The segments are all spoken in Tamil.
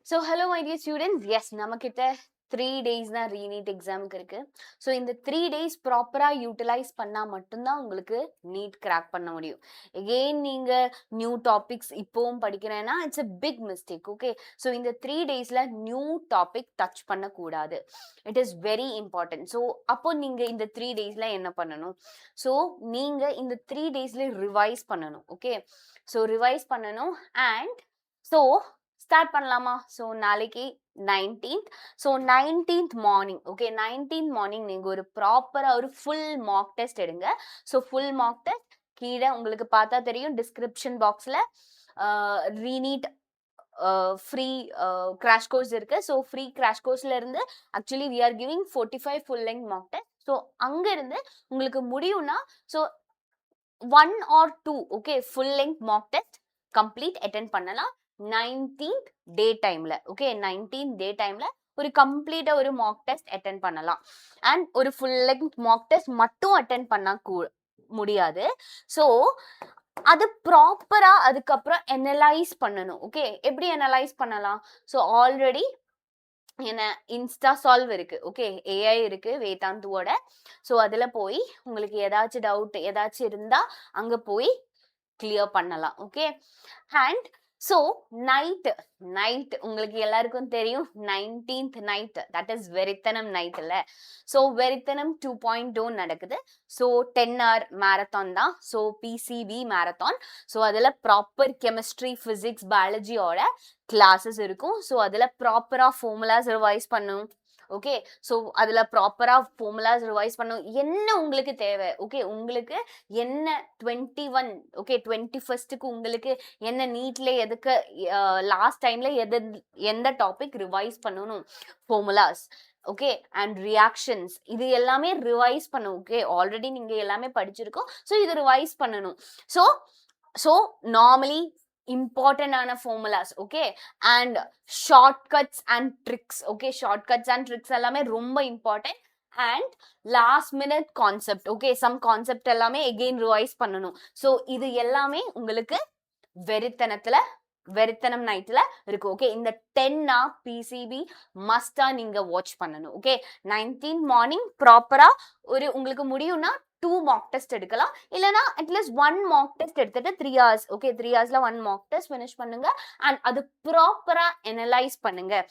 So hello my dear students, yes நமக்கிட்ட 3 days தான் re-NEET எக்ஸாமுக்கு இருக்கு. ஸோ இந்த 3 days ப்ராப்பராக யூட்டிலைஸ் பண்ணால் மட்டும்தான் உங்களுக்கு நீட் கிராக் பண்ண முடியும். எகெயின் நீங்கள் நியூ டாபிக்ஸ் இப்போவும் படிக்கிறேன்னா it's a big mistake. Okay, so இந்த 3 daysல நியூ டாபிக் டச் பண்ணக்கூடாது. It is very important. So அப்போ நீங்கள் இந்த 3 daysல என்ன பண்ணணும்? ஸோ நீங்கள் இந்த 3 daysல ரிவைஸ் பண்ணணும். ஓகே, ஸோ ரிவைஸ் பண்ணணும். அண்ட் ஸோ ஸ்டார்ட் பண்ணலாமா? ஸோ நாளைக்கு 19th. So 19th morning, okay, 19th morning நீங்கள் ஒரு ப்ராப்பராக ஒரு ஃபுல் மார்க் டெஸ்ட் எடுங்க. ஸோ ஃபுல் மார்க் டெஸ்ட் கீழே உங்களுக்கு பார்த்தா தெரியும், டிஸ்கிரிப்ஷன் பாக்ஸில் re-NEET ஃப்ரீ கிராஷ் கோர்ஸ் இருக்கு. ஸோ ஃப்ரீ கிராஷ் கோர்ஸ்ல இருந்து actually we are giving 45 full length mark test. So அங்கிருந்து உங்களுக்கு முடியும்னா so 1 or 2 okay full length mark test complete attend பண்ணலாம் 19th டே டைம்ல. ஓகே, 19th டே டைம்ல ஒரு கம்ப்ளீட்டா ஒரு மார்க் டெஸ்ட் அட்டென்ட் பண்ணலாம். அண்ட் ஒரு ஃபுல் லெங்த் மார்க் டெஸ்ட் மட்டும் அட்டென்ட் பண்ண முடியாது. ஸோ அது ப்ராப்பரா அதுக்கப்புறம் அனலைஸ் பண்ணணும். ஓகே, எப்படி அனலைஸ் பண்ணலாம்? ஸோ ஆல்ரெடி என்ன இன்ஸ்டா சால்வ் இருக்கு. ஓகே, ஏஐ இருக்கு வேதாந்துவோட. ஸோ அதுல போய் உங்களுக்கு ஏதாச்சும் டவுட் ஏதாச்சும் இருந்தா அங்க போய் கிளியர் பண்ணலாம். ஓகே, அண்ட் ஸோ நைட் உங்களுக்கு எல்லாருக்கும் தெரியும் 19th நைட், தட் இஸ் வெறித்தனம் நைட் இல்ல. ஸோ வெறித்தனம் 2.0 நடக்குது. ஸோ 10 hour மேரத்தான் தான். So PCB marathon. ஸோ அதில் ப்ராப்பர் கெமிஸ்ட்ரி, ஃபிசிக்ஸ், பயாலஜியோட கிளாஸஸ் இருக்கும். ஸோ அதில் ப்ராப்பராக ஃபார்முலாஸ் ரிவைஸ் பண்ணும். ஓகே, ஸோ அதில் ப்ராப்பராக ஃபார்முலாஸ் ரிவைஸ் பண்ணும். என்ன உங்களுக்கு தேவை? ஓகே, உங்களுக்கு என்ன 21 ஓகே 21க்கு உங்களுக்கு என்ன நீட்ல எதுக்கு லாஸ்ட் டைம்ல எந்த டாபிக் ரிவைஸ் பண்ணணும், ஃபார்முலாஸ், ஓகே, அண்ட் ரியாக்ஷன்ஸ், இது எல்லாமே ரிவைஸ் பண்ணும். ஓகே, ஆல்ரெடி நீங்க எல்லாமே படிச்சிருக்கோம். ஸோ இது ரிவைஸ் பண்ணணும். ஸோ நார்மலி இம்பார்ட்டன்டான formulas, okay, and shortcuts and tricks. Okay, shortcuts and tricks எல்லாமே ரொம்ப important. And last minute concept, okay, some concept எல்லாமே எகெயின் ரிவைஸ் பண்ணணும். ஸோ இது எல்லாமே உங்களுக்கு வெறித்தனம் நைட்ல இருக்கு. ஓகே, இந்த 10 hour பிசிபி மஸ்டா நீங்க வாட்ச் பண்ணணும். ஓகே, 19th மார்னிங் ப்ராப்பரா ஒரு உங்களுக்கு முடியும்னா 2 மார்க் டெஸ்ட் எடுக்கலாம். இல்லைன்னா அட்லீஸ்ட் 1 மார்க் டெஸ்ட் எடுத்துட்டு 3 hours, okay, 3 hoursல 1 mark test finish பண்ணுங்க. அண்ட் அது ப்ராப்பரா அனலைஸ் பண்ணுங்க.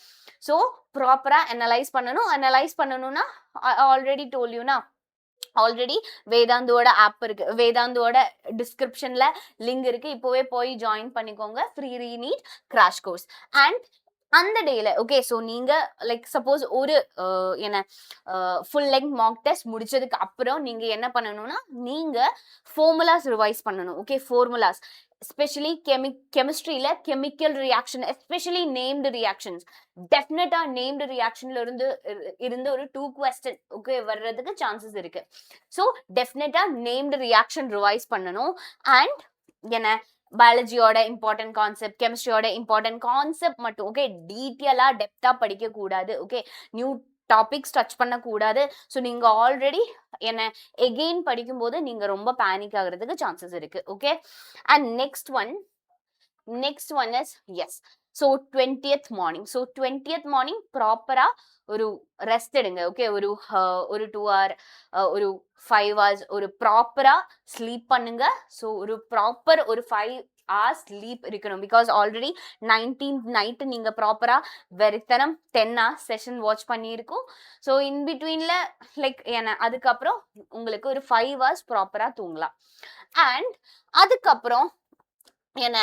ஸோ ப்ராப்பரா அனலைஸ் பண்ணணும்னா ஆல்ரெடி டோல்யூனா ஆல்ரெடி வேதாந்தோட ஆப் இருக்கு, வேதாந்தோட டிஸ்கிரிப்ஷன்ல லிங்க் இருக்கு. இப்போவே போய் ஜாயின் பண்ணிக்கோங்க free re-NEET crash course. And அந்த டேல ஓகே, ஸோ நீங்க லைக் சப்போஸ் ஒரு என்ன ஃபுல் லெங்க் மார்க் டெஸ்ட் முடிச்சதுக்கு அப்புறம் நீங்க என்ன பண்ணணும்னா நீங்க ஃபார்முலாஸ் ரிவைஸ் பண்ணணும். ஓகே, ஃபார்முலாஸ் எஸ்பெஷலி கெமிஸ்ட்ரியில chemical reaction, especially named reactions, டெஃபினட்டா நேம்டு ரியாக்ஷன்ல இருந்து ஒரு 2 question ஓகே வர்றதுக்கு சான்சஸ் இருக்கு. ஸோ டெஃபினட்டா நேம்டு ரியாக்ஷன் ரிவைஸ் பண்ணணும். அண்ட் என்ன பயாலஜியோட இம்பார்ட்டன்ட் கான்செப்ட், கெமிஸ்ட்ரியோட இம்பார்ட்டன்ட் கான்செப்ட் மட்டும், ஓகே, டீட்டெயிலா டெப்தா படிக்க கூடாது. ஓகே, நியூ டாபிக்ஸ் டச் பண்ணக்கூடாது. ஸோ நீங்க ஆல்ரெடி என்ன எகெயின் படிக்கும்போது நீங்க ரொம்ப பேனிக் ஆகுறதுக்கு சான்சஸ் இருக்கு. Okay, and next one is S. So 20th morning. So 20th morning ப்ராப்பரா ஒரு ரெஸ்ட் எடுங்க. ஓகே, ஒரு 2 hour ஒரு 5 hours ஒரு ப்ராப்பரா ஸ்லீப் பண்ணுங்க. ஸோ ஒரு ப்ராப்பர் ஒரு 5 hours ஸ்லீப் இருக்கணும். பிகாஸ் ஆல்ரெடி 19th நைட்டு நீங்க ப்ராப்பரா வெறித்தனம் 10 hours செஷன் வாட்ச் பண்ணியிருக்கோம். ஸோ இன் பிட்வீன்ல லைக் என்ன அதுக்கப்புறம் உங்களுக்கு ஒரு 5 hours ப்ராப்பரா தூங்கலாம். அண்ட் அதுக்கப்புறம் என்ன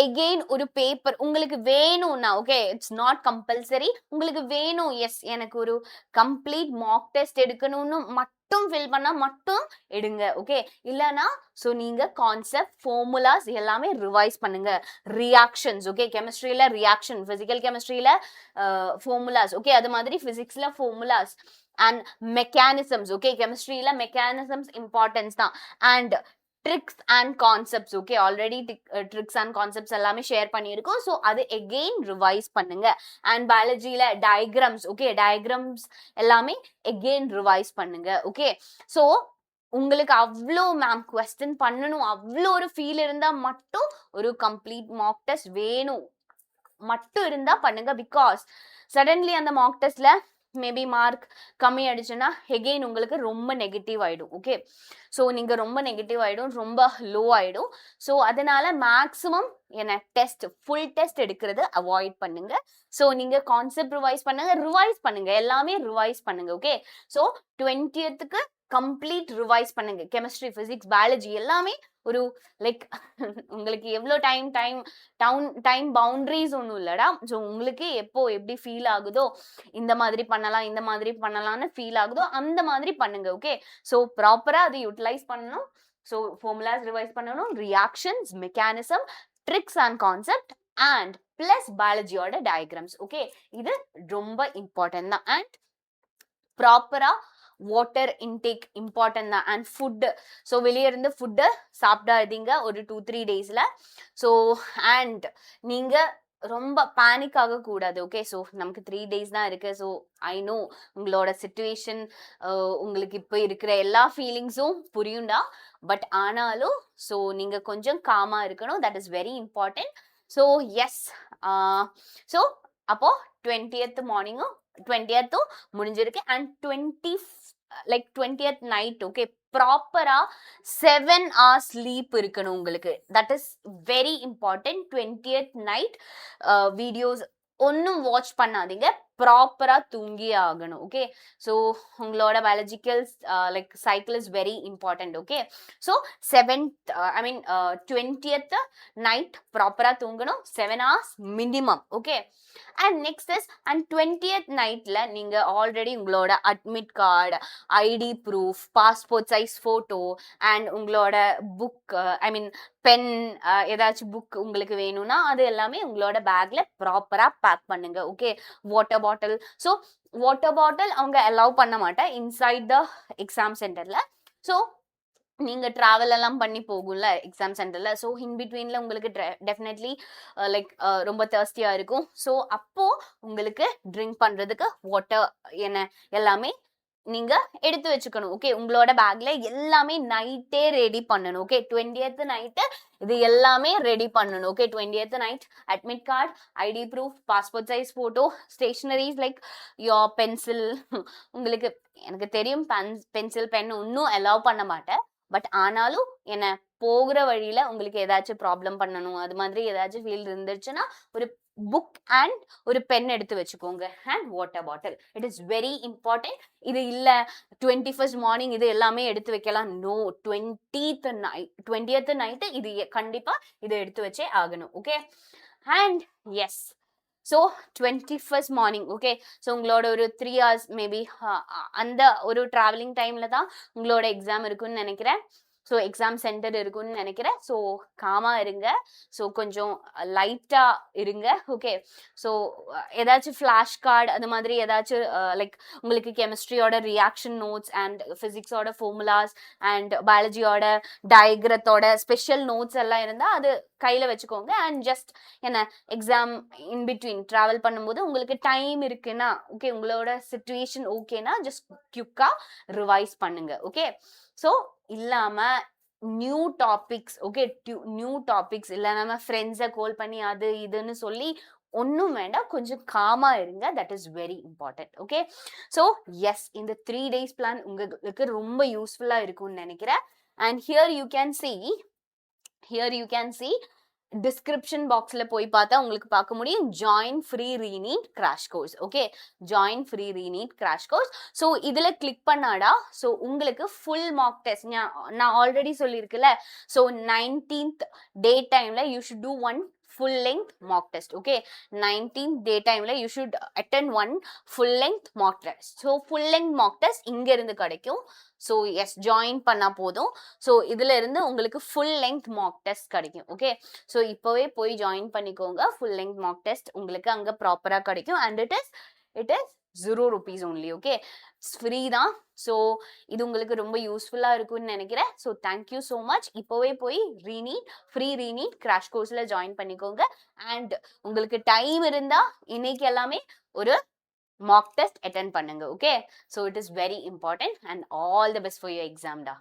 எகெயின் ஒரு பேப்பர் உங்களுக்கு வேணும்னா, ஓகே, இட்ஸ் நாட் கம்பல்சரி, உங்களுக்கு வேணும் எஸ் எனக்கு ஒரு கம்ப்ளீட் மார்க் டெஸ்ட் எடுக்கணும்னு மட்டும் ஃபில் பண்ணா மட்டும் எடுங்க. ஓகே, இல்லைன்னா ஸோ நீங்க கான்செப்ட், ஃபார்முலாஸ் எல்லாமே ரிவைஸ் பண்ணுங்க. ரியாக்ஷன்ஸ், ஓகே, கெமிஸ்ட்ரியில ரியாக்ஷன், பிசிக்கல் கெமிஸ்ட்ரியில ஃபார்முலாஸ், ஓகே, அது மாதிரி பிசிக்ஸ்ல ஃபார்முலாஸ் அண்ட் மெக்கானிசம்ஸ். ஓகே, கெமிஸ்ட்ரியில மெக்கானிசம்ஸ் இம்பார்ட்டன்ஸ் தான். And tricks and concepts, okay, already tricks and concepts எல்லாமே ஷேர் பண்ணியிருக்கோம். ஸோ அது எகெயின் ரிவைஸ் பண்ணுங்க. அண்ட் பயாலஜியில டயக்ராம்ஸ், ஓகே, டயக்ராம்ஸ் எல்லாமே எகெயின் ரிவைஸ் பண்ணுங்க. ஓகே, ஸோ உங்களுக்கு அவ்வளோ மேம் குவெஸ்டின் பண்ணணும் அவ்வளோ ஒரு ஃபீல் இருந்தால் மட்டும் ஒரு கம்ப்ளீட் மார்க் டெஸ்ட் வேணும். மட்டும் இருந்தா பண்ணுங்க. பிகாஸ் சடன்லி அந்த மார்க் டெஸ்ட்ல மேபி மார்க் கம்மி ஆயிடுச்சுன்னா எகெயின் உங்களுக்கு ரொம்ப நெகட்டிவ் ஆயிடும். ஓகே, ஸோ நீங்க ரொம்ப நெகட்டிவ் ஆயிடும், ரொம்ப லோ ஆயிடும். ஸோ அதனால மேக்ஸிமம் என்ன ஃபுல் டெஸ்ட் எடுக்கிறது அவாய்ட் பண்ணுங்க. ஸோ நீங்க கான்செப்ட் ரிவைஸ் பண்ணுங்க, எல்லாமே ரிவைஸ் பண்ணுங்க. Okay, so 20th complete revise பண்ணுங்க. கெமிஸ்ட்ரி, பிசிக்ஸ், பயாலஜி எல்லாமே ஒரு லைக் உங்களுக்கு எவ்வளோ டைம் பவுண்டரிஸ் ஒன்றும் இல்லடா. ஸோ உங்களுக்கு எப்போ எப்படி ஃபீல் ஆகுதோ, இந்த மாதிரி பண்ணலாம்னு ஃபீல் ஆகுதோ அந்த மாதிரி பண்ணுங்க. ஓகே, ஸோ ப்ராப்பரா அதை யூட்டிலைஸ் பண்ணணும். ஸோ ஃபார்முலாஸ் ரிவைஸ் பண்ணணும், reactions, mechanism, tricks and concept and plus பயாலஜியோட டயக்ராம்ஸ். ஓகே, இது ரொம்ப இம்பார்ட்டன்ட் தான். அண்ட் ப்ராப்பரா வாட்டர் இன்டேக் இம்பார்ட்டன்ட் தான். அண்ட் ஃபுட்டு, ஸோ வெளியே இருந்து ஃபுட்டு சாப்பிடாதீங்க ஒரு 2-3 daysல. ஸோ அண்ட் நீங்க ரொம்ப பேனிக் ஆகக்கூடாது. ஓகே, ஸோ நமக்கு 3 days தான் இருக்கு. ஸோ ஐ நோ உங்களோட சிச்சுவேஷன், உங்களுக்கு இப்போ இருக்கிற எல்லா ஃபீலிங்ஸும் புரியும்டா. பட் ஆனாலும் ஸோ நீங்க கொஞ்சம் காமா இருக்கணும். That is very important. So yes, so அப்போ 20th மார்னிங்கும் 20th முடிஞ்சிருக்கு. அண்ட் 20th நைட் ஓகே ப்ராப்பரா 7 hours ஸ்லீப் இருக்கணும் உங்களுக்கு. That is very important. 20th night videos ஒன்னும் வாட்ச் பண்ணாதீங்க, ப்ராப்பரா தூங்கி ஆகணும். ஓகே, ஸோ உங்களோட biological like cycle is very important. Okay, so 20th night ப்ராப்பரா தூங்கணும், 7 hours minimum. Okay, and next is and 20th நைட்ல நீங்க ஆல்ரெடி உங்களோட admit card, ID proof, passport size photo and உங்களோட புக், ஐ மீன் பென், ஏதாச்சும் புக் உங்களுக்கு வேணும்னா அது எல்லாமே உங்களோட பேக்ல ப்ராப்பரா பேக் பண்ணுங்க. Okay, water bottle, so water bottle அவங்க அலோவ் பண்ண மாட்டேன் இன்சைட் த எக்ஸாம் சென்டர்ல. ஸோ நீங்க டிராவல் எல்லாம் பண்ணி போகும்ல எக்ஸாம் சென்டர்ல. ஸோ இன் பிட்வீன்ல உங்களுக்கு டெஃபினெட்லி லைக் ரொம்ப தர்ஸ்டியா இருக்கும். ஸோ அப்போ உங்களுக்கு ட்ரிங்க் பண்றதுக்கு வாட்டர் என்ன எல்லாமே நீங்க எடுத்து வச்சுக்கணும். ஓகே, உங்களோட பேக்ல எல்லாமே நைட்டே ரெடி பண்ணணும். ஓகே, 20th நைட்டு இது எல்லாமே ரெடி பண்ணணும். Okay, 20th night admit card, ID proof, passport size photo, stationeries like your pencil. உங்களுக்கு எனக்கு தெரியும் பென்சில் பென் ஒன்னும் அலோவ் பண்ண மாட்டேன். பட் ஆனாலும் என்ன போகிற வழியில உங்களுக்கு ஏதாச்சும் ப்ராப்ளம் பண்ணணும், அது மாதிரி ஏதாச்சும் ஃபீல் இருந்துச்சுன்னா ஒரு புக் அண்ட் ஒரு பென் எடுத்து வச்சுக்கோங்க. And water bottle, it is very important. இது இல்ல 21st மார்னிங் இது எல்லாமே எடுத்து வைக்கலாம், நோ. 20th நைட்டு இது கண்டிப்பா இதை எடுத்து வச்சே ஆகணும். Okay, and yes, so 21st morning okay, so உங்களோட ஒரு 3 hours மேபி அந்த ஒரு டிராவலிங் டைம்ல தான் உங்களோட எக்ஸாம் இருக்குன்னு நினைக்கிறேன். ஸோ எக்ஸாம் சென்டர் இருக்குன்னு நினைக்கிறேன். ஸோ காமா இருங்க, ஸோ கொஞ்சம் லைட்டா இருங்க. ஓகே, ஸோ ஏதாச்சும் ஃப்ளாஷ் கார்டு அது மாதிரி ஏதாச்சும் லைக் உங்களுக்கு கெமிஸ்ட்ரியோட ரியாக்ஷன் நோட்ஸ் அண்ட் ஃபிசிக்ஸோட ஃபார்முலாஸ் அண்ட் பயாலஜியோட டயக்ரத்தோட ஸ்பெஷல் நோட்ஸ் எல்லாம் இருந்தால் அது கையில் வச்சுக்கோங்க. அண்ட் ஜஸ்ட் என்ன எக்ஸாம் இன் பிட்வீன் ட்ராவல் பண்ணும்போது உங்களுக்கு டைம் இருக்குன்னா ஓகே, உங்களோட சிச்சுவேஷன் ஓகேனா ஜஸ்ட் குயிக்கா ரிவைஸ் பண்ணுங்க. ஓகே, ஸோ இல்லாம new topics okay, new topics இல்லை நம்ம ஃப்ரெண்ட்ஸை கால் பண்ணி அது இதுன்னு சொல்லி ஒன்றும் வேண்டாம், கொஞ்சம் காமா இருங்க. That is very important. Okay, so yes, இந்த 3 days பிளான் உங்களுக்கு ரொம்ப யூஸ்ஃபுல்லா இருக்கும்னு நினைக்கிறேன். And here you can see description பாக்ஸ்ல போய் பார்த்தா உங்களுக்கு பார்க்க முடியும் join free re-NEET crash course. Okay, join free re-NEET crash course. So இதுல கிளிக் பண்ணாடா ஸோ உங்களுக்கு ஃபுல் மார்க் டெஸ்ட் நான் ஆல்ரெடி சொல்லியிருக்குல்ல. ஸோ 19th டே டைம்ல you should do one full length mock test. Okay, 19th day time you should attend one full length mock test. So full length mock test இங்க இருந்து கிடைக்கும். So yes, join பண்ணா போதும். So இதுல இருந்து உங்களுக்கு full length mock test கிடைக்கும். Okay, so இப்போவே போய் join பண்ணிக்கோங்க. full length mock test உங்களுக்கு அங்க ப்ராப்பரா கிடைக்கும். And it is 0 rupees only. Okay, it's free தான். ஸோ இது உங்களுக்கு ரொம்ப யூஸ்ஃபுல்லாக இருக்கும்னு நினைக்கிறேன். So thank you so much. இப்போவே போய் ஃப்ரீ ரீநீட் கிராஷ் கோர்ஸில் ஜாயின் பண்ணிக்கோங்க. அண்ட் உங்களுக்கு டைம் இருந்தால் இன்னைக்கு எல்லாமே ஒரு மாக் டெஸ்ட் அட்டென்ட் பண்ணுங்க. Okay, so it is very important and all the best for your exam டா.